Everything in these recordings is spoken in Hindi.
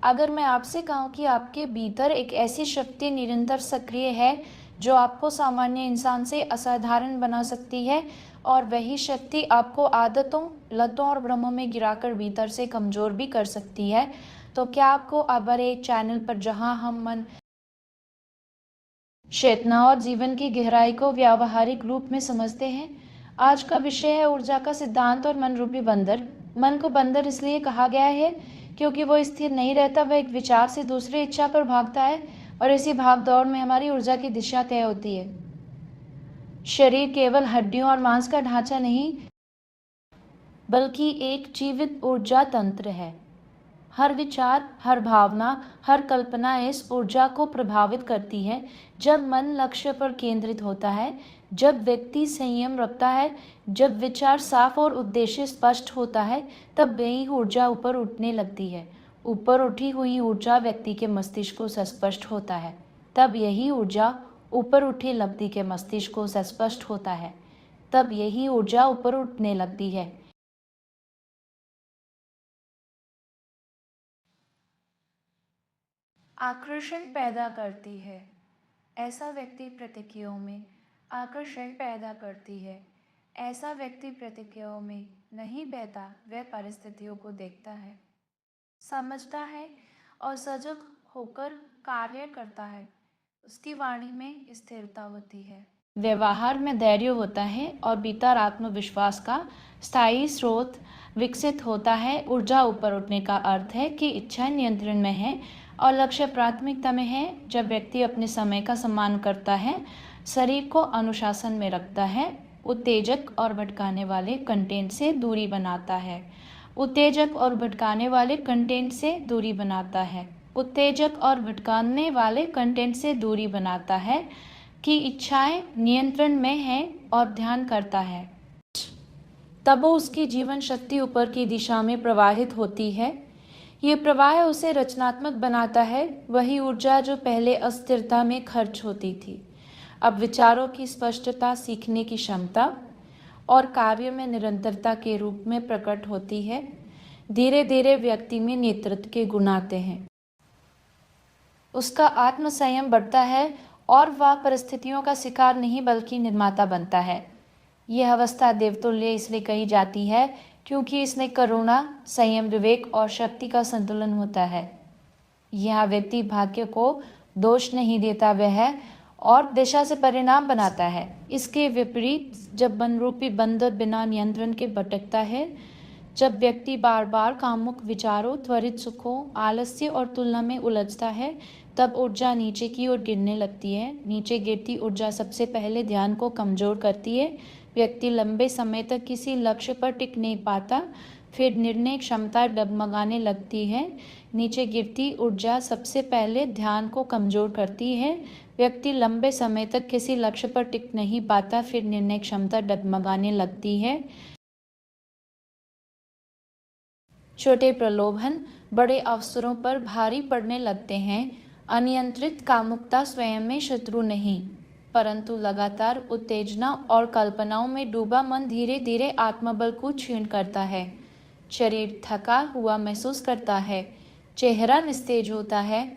अगर मैं आपसे कहूँ कि आपके भीतर एक ऐसी शक्ति निरंतर सक्रिय है जो आपको सामान्य इंसान से असाधारण बना सकती है, और वही शक्ति आपको आदतों, लतों और भ्रमों में गिराकर भीतर से कमज़ोर भी कर सकती है, तो क्या आपको हमारे चैनल पर, जहां हम मन, चेतना और जीवन की गहराई को व्यावहारिक रूप में समझते हैं, आज का विषय है ऊर्जा का सिद्धांत और मन रूपी बंदर। मन को बंदर इसलिए कहा गया है क्योंकि वो स्थिर नहीं रहता, वह एक विचार से दूसरी इच्छा पर भागता है, और इसी भाग दौड़ में हमारी ऊर्जा की दिशा तय होती है। शरीर केवल हड्डियों और मांस का ढांचा नहीं, बल्कि एक जीवित ऊर्जा तंत्र है। हर विचार, हर भावना, हर कल्पना इस ऊर्जा को प्रभावित करती है। जब मन लक्ष्य पर केंद्रित होता है, जब व्यक्ति संयम रखता है, जब विचार साफ और उद्देश्य स्पष्ट होता है, तब वही ऊर्जा ऊपर उठने लगती है। ऊपर उठी हुई ऊर्जा व्यक्ति के मस्तिष्क को स्पष्ट होता है, तब यही ऊर्जा ऊपर उठी व्यक्ति के मस्तिष्क को स्पष्ट होता है, तब यही ऊर्जा ऊपर उठने लगती है। आकर्षण पैदा करती है। ऐसा व्यक्ति प्रतिक्रियाओं में आकर्षण पैदा करती है। ऐसा व्यक्ति प्रतिक्रियाओं में नहीं बहता, वह परिस्थितियों को देखता है, समझता है और सजग होकर कार्य करता है। उसकी वाणी में स्थिरता होती है, व्यवहार में धैर्य होता है और भीतर आत्मविश्वास का स्थायी स्रोत विकसित होता है। ऊर्जा ऊपर उठने का अर्थ है कि इच्छा नियंत्रण में है और लक्ष्य प्राथमिकता में है। जब व्यक्ति अपने समय का सम्मान करता है, शरीर को अनुशासन में रखता है, उत्तेजक और भटकाने वाले कंटेंट से दूरी बनाता है, उत्तेजक और भटकाने वाले कंटेंट से दूरी बनाता है, उत्तेजक और भटकाने वाले कंटेंट से दूरी बनाता है, कि इच्छाएं नियंत्रण में है और ध्यान करता है, तब वो उसकी जीवन शक्ति ऊपर की दिशा में प्रवाहित होती है। ये प्रवाह उसे रचनात्मक बनाता है, वही ऊर्जा जो पहले अस्थिरता में खर्च होती थी, अब विचारों की स्पष्टता, सीखने की क्षमता और कार्य में निरंतरता के रूप में प्रकट होती है। धीरे धीरे व्यक्ति में नेतृत्व के गुण आते हैं, उसका आत्मसंयम बढ़ता है और वह परिस्थितियों का शिकार नहीं बल्कि निर्माता बनता है। यह अवस्था देवतुल्य इसलिए कही जाती है क्योंकि इसमें करुणा, संयम, विवेक और शक्ति का संतुलन होता है। यह व्यक्ति भाग्य को दोष नहीं देता, वह और दिशा से परिणाम बनाता है। इसके विपरीत जब मनरूपी बंदर बिना नियंत्रण के भटकता है, जब व्यक्ति बार बार कामुक विचारों, त्वरित सुखों, आलस्य और तुलना में उलझता है, तब ऊर्जा नीचे की ओर गिरने लगती है। नीचे गिरती ऊर्जा सबसे पहले ध्यान को कमजोर करती है। व्यक्ति लंबे समय तक किसी लक्ष्य पर टिक नहीं पाता, फिर निर्णय क्षमता डगमगाने लगती है। नीचे गिरती ऊर्जा सबसे पहले ध्यान को कमजोर करती है। व्यक्ति लंबे समय तक किसी लक्ष्य पर टिक नहीं पाता, फिर निर्णय क्षमता डगमगाने लगती है। छोटे प्रलोभन बड़े अवसरों पर भारी पड़ने लगते हैं। अनियंत्रित कामुकता स्वयं में शत्रु नहीं, परंतु लगातार उत्तेजना और कल्पनाओं में डूबा मन धीरे धीरे आत्मबल को क्षीण करता है। शरीर थका हुआ महसूस करता है, चेहरा निस्तेज होता है,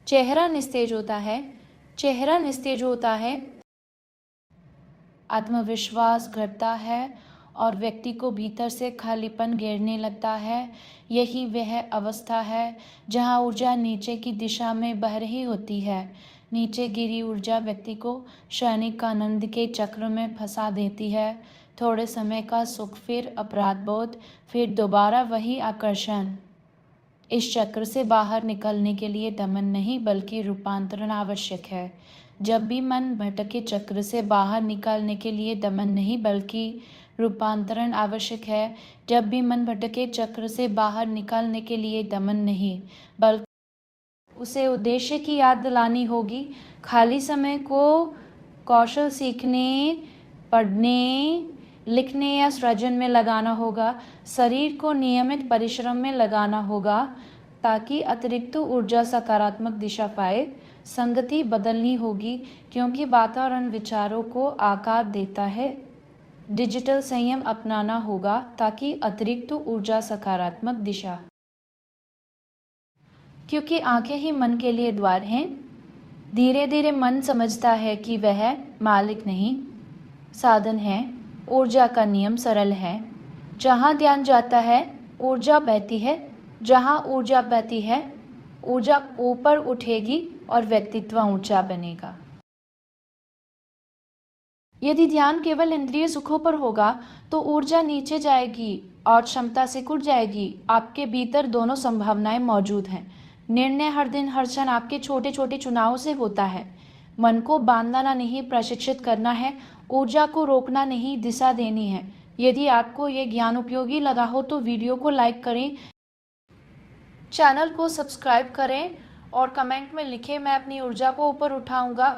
चेहरा निस्तेज होता है, चेहरा निस्तेज होता है, आत्मविश्वास घटता है और व्यक्ति को भीतर से खालीपन घेरने लगता है। यही वह अवस्था है जहाँ ऊर्जा नीचे की दिशा में बह रही होती है। नीचे गिरी ऊर्जा व्यक्ति को क्षणिक आनंद के चक्र में फंसा देती है। थोड़े समय का सुख, फिर अपराध बोध, फिर दोबारा वही आकर्षण। इस चक्र से बाहर निकलने के लिए दमन नहीं बल्कि रूपांतरण आवश्यक है। जब भी मन भटके, चक्र से बाहर निकलने के लिए दमन नहीं बल्कि रूपांतरण आवश्यक है। जब भी मन भटके, चक्र से बाहर निकलने के लिए दमन नहीं बल्कि उसे उद्देश्य की याद दिलानी होगी। खाली समय को कौशल सीखने, पढ़ने, लिखने या सृजन में लगाना होगा। शरीर को नियमित परिश्रम में लगाना होगा ताकि अतिरिक्त ऊर्जा सकारात्मक दिशा पाए। संगति बदलनी होगी क्योंकि वातावरण विचारों को आकार देता है। डिजिटल संयम अपनाना होगा ताकि अतिरिक्त ऊर्जा सकारात्मक दिशा। क्योंकि आंखें ही मन के लिए द्वार हैं। धीरे धीरे मन समझता है कि वह मालिक नहीं, साधन है। ऊर्जा का नियम सरल है। जहाँ ध्यान जाता है ऊर्जा बहती है। जहाँ ऊर्जा बहती है ऊर्जा ऊपर उठेगी और व्यक्तित्व ऊंचा बनेगा। यदि ध्यान केवल इंद्रिय सुखों पर होगा तो ऊर्जा नीचे जाएगी और क्षमता सिकुड़ जाएगी। आपके भीतर दोनों संभावनाएं मौजूद हैं। निर्णय हर दिन हर क्षण आपके छोटे छोटे चुनावों से होता है। मन को बांधना नहीं, प्रशिक्षित करना है। ऊर्जा को रोकना नहीं, दिशा देनी है। यदि आपको ये ज्ञान उपयोगी लगा हो तो वीडियो को लाइक करें, चैनल को सब्सक्राइब करें और कमेंट में लिखें, मैं अपनी ऊर्जा को ऊपर उठाऊंगा।